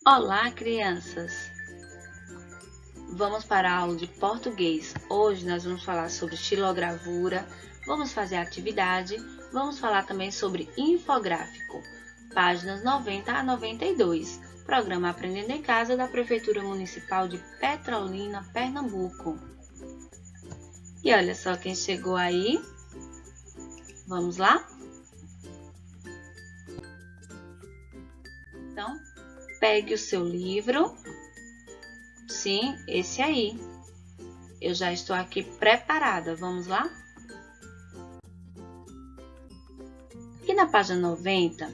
Olá, crianças! Vamos para a aula de português. Hoje nós vamos falar sobre xilogravura, vamos fazer a atividade, vamos falar também sobre infográfico, páginas 90 a 92, programa Aprendendo em Casa da Prefeitura Municipal de Petrolina, Pernambuco. E olha só quem chegou aí. Vamos lá? Então, pegue o seu livro. Sim, esse aí. Eu já estou aqui preparada. Vamos lá? Aqui na página 90,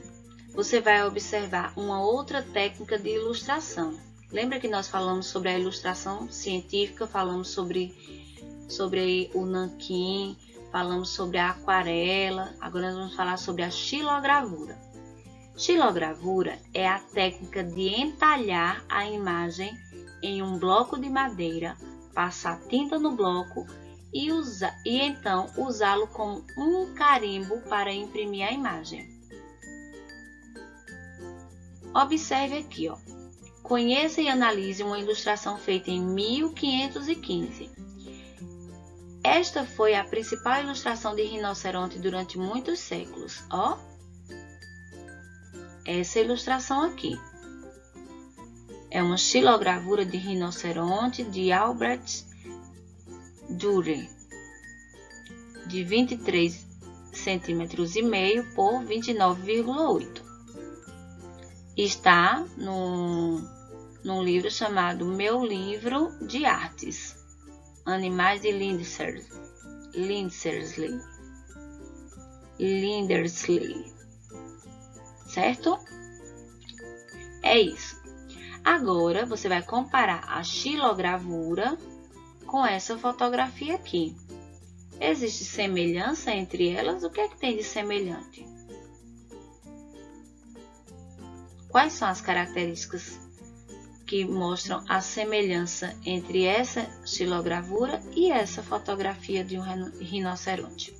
você vai observar uma outra técnica de ilustração. Lembra que nós falamos sobre a ilustração científica, falamos sobre o nanquim, falamos sobre a aquarela. Agora nós vamos falar sobre a xilogravura. Xilogravura é a técnica de entalhar a imagem em um bloco de madeira, passar tinta no bloco e então usá-lo como um carimbo para imprimir a imagem. Observe aqui, ó. Conheça e analise uma ilustração feita em 1515. Esta foi a principal ilustração de rinoceronte durante muitos séculos, ó. Essa ilustração aqui é uma xilogravura de rinoceronte de Albrecht Dürer, de 23 centímetros e meio por 29,8. Está num livro chamado Meu Livro de Artes, Animais de Lindersley. Certo? É isso. Agora, você vai comparar a xilogravura com essa fotografia aqui. Existe semelhança entre elas? O que é que tem de semelhante? Quais são as características que mostram a semelhança entre essa xilogravura e essa fotografia de um rinoceronte?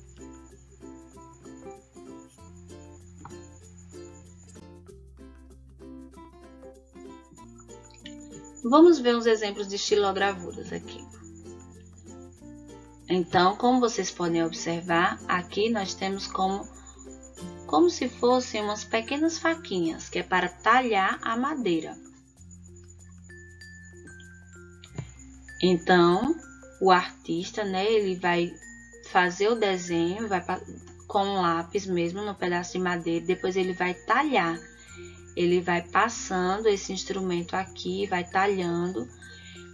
Vamos ver uns exemplos de xilogravuras aqui. Então, como vocês podem observar, aqui nós temos como se fossem umas pequenas faquinhas, que é para talhar a madeira. Então, o artista, ele vai fazer o desenho, com um lápis mesmo no pedaço de madeira, depois ele vai talhar. Ele vai passando esse instrumento aqui, vai talhando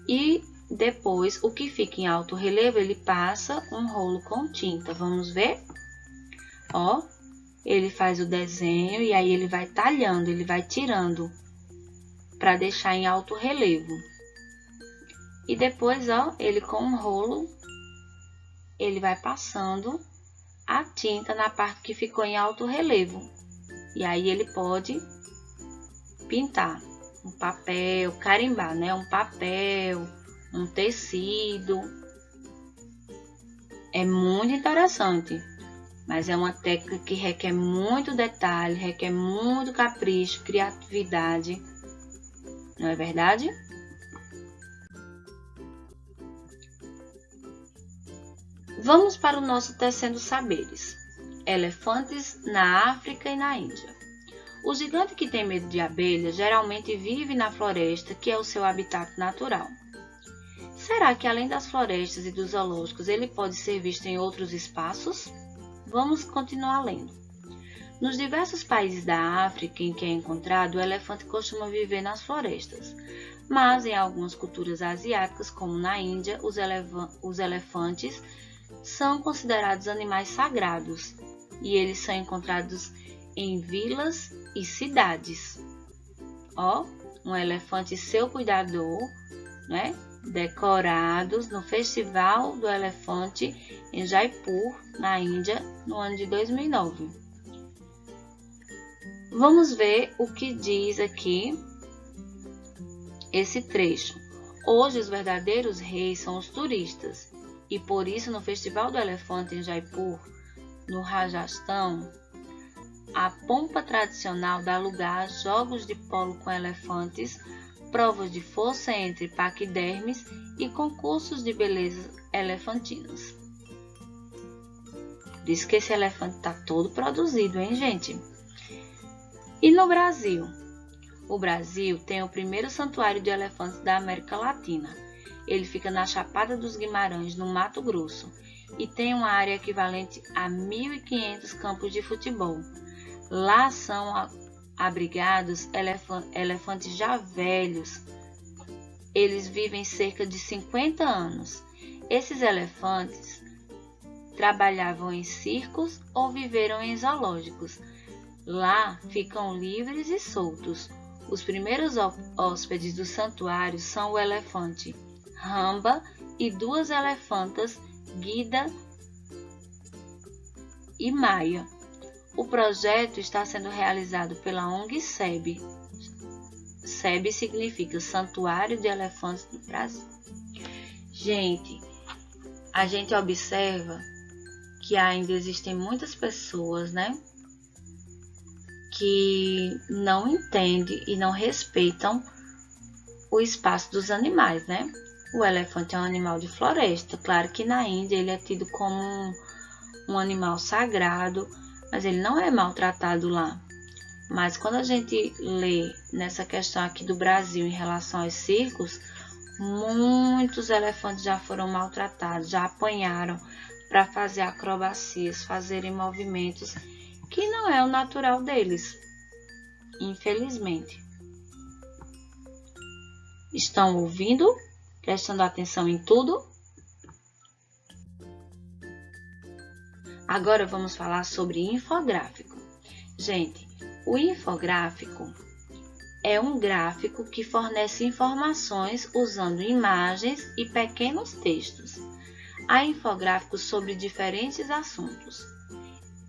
e depois o que fica em alto relevo ele passa um rolo com tinta. Vamos ver? Ó, ele faz o desenho e aí ele vai talhando, ele vai tirando para deixar em alto relevo. E depois, ó, ele com um rolo, ele vai passando a tinta na parte que ficou em alto relevo. E aí ele pode pintar um papel, carimbar, um papel, um tecido. É muito interessante, mas é uma técnica que requer muito detalhe, requer muito capricho, criatividade, não é verdade? Vamos para o nosso Tecendo Saberes. Elefantes na África e na Índia. O gigante que tem medo de abelhas geralmente vive na floresta, que é o seu habitat natural. Será que além das florestas e dos zoológicos ele pode ser visto em outros espaços? Vamos continuar lendo. Nos diversos países da África em que é encontrado, o elefante costuma viver nas florestas. Mas em algumas culturas asiáticas, como na Índia, os elefantes são considerados animais sagrados e eles são encontrados em vilas e cidades. Ó, um elefante e seu cuidador, decorados no Festival do Elefante em Jaipur, na Índia, no ano de 2009. Vamos ver o que diz aqui esse trecho. Hoje os verdadeiros reis são os turistas, e por isso no Festival do Elefante em Jaipur, no Rajastão, A pompa tradicional dá lugar a jogos de polo com elefantes, provas de força entre paquidermes e concursos de beleza elefantinos. Diz que esse elefante está todo produzido, hein, gente? E no Brasil? O Brasil tem o primeiro santuário de elefantes da América Latina. Ele fica na Chapada dos Guimarães, no Mato Grosso, e tem uma área equivalente a 1.500 campos de futebol. Lá são abrigados elefantes já velhos. Eles vivem cerca de 50 anos. Esses elefantes trabalhavam em circos ou viveram em zoológicos. Lá ficam livres e soltos. Os primeiros hóspedes do santuário são o elefante Ramba e 2 elefantas, Guida e Maia. O projeto está sendo realizado pela ONG SEB. SEB significa Santuário de Elefantes do Brasil. Gente, a gente observa que ainda existem muitas pessoas, né, que não entendem e não respeitam o espaço dos animais, né? O elefante é um animal de floresta. Claro que na Índia ele é tido como um animal sagrado, mas ele não é maltratado lá. Mas quando a gente lê nessa questão aqui do Brasil em relação aos circos, muitos elefantes já foram maltratados, já apanharam para fazer acrobacias, fazerem movimentos que não é o natural deles, infelizmente. Estão ouvindo? Prestando atenção em tudo? Agora vamos falar sobre infográfico. Gente, o infográfico é um gráfico que fornece informações usando imagens e pequenos textos. Há infográficos sobre diferentes assuntos.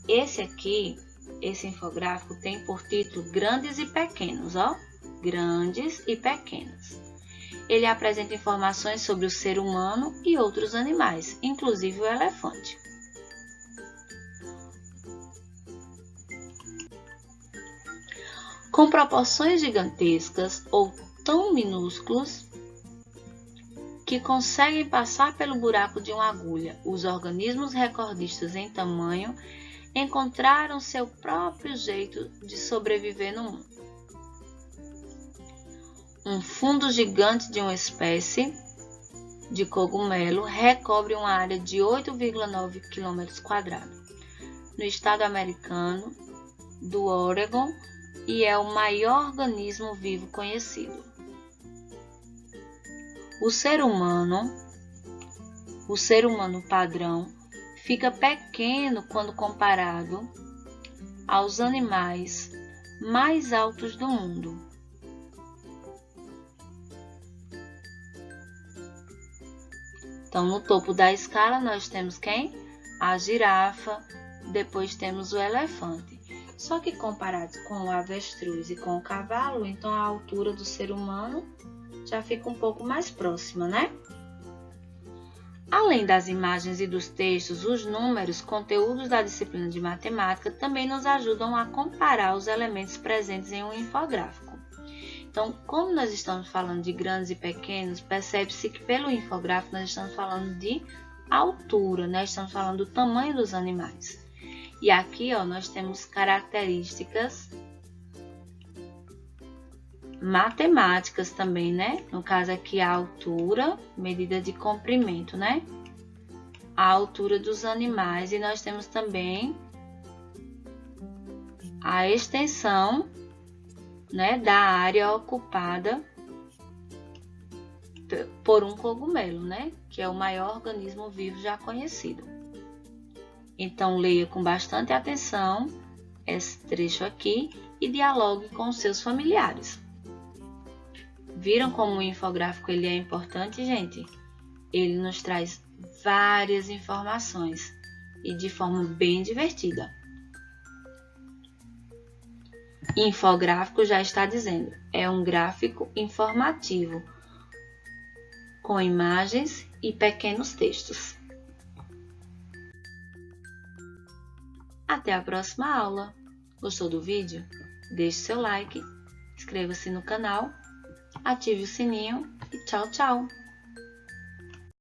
Esse infográfico tem por título Grandes e Pequenos, ó. Grandes e Pequenos. Ele apresenta informações sobre o ser humano e outros animais, inclusive o elefante. Com proporções gigantescas ou tão minúsculos que conseguem passar pelo buraco de uma agulha, os organismos recordistas em tamanho encontraram seu próprio jeito de sobreviver no mundo. Um fundo gigante de uma espécie de cogumelo recobre uma área de 8,9 km², no estado americano do Oregon, e é o maior organismo vivo conhecido. O ser humano padrão fica pequeno quando comparado aos animais mais altos do mundo. Então, no topo da escala nós temos quem? A girafa, depois temos o elefante. Só que comparado com o avestruz e com o cavalo, então a altura do ser humano já fica um pouco mais próxima, né? Além das imagens e dos textos, os números, conteúdos da disciplina de matemática também nos ajudam a comparar os elementos presentes em um infográfico. Então, como nós estamos falando de grandes e pequenos, percebe-se que pelo infográfico nós estamos falando de altura, né? Estamos falando do tamanho dos animais. E aqui, ó, nós temos características matemáticas também, né? No caso aqui, a altura, medida de comprimento, né? A altura dos animais. E nós temos também a extensão, né, da área ocupada por um cogumelo, né? Que é o maior organismo vivo já conhecido. Então, leia com bastante atenção esse trecho aqui e dialogue com os seus familiares. Viram como o infográfico ele é importante, gente? Ele nos traz várias informações e de forma bem divertida. Infográfico já está dizendo, é um gráfico informativo com imagens e pequenos textos. Até a próxima aula! Gostou do vídeo? Deixe seu like, inscreva-se no canal, ative o sininho e tchau, tchau!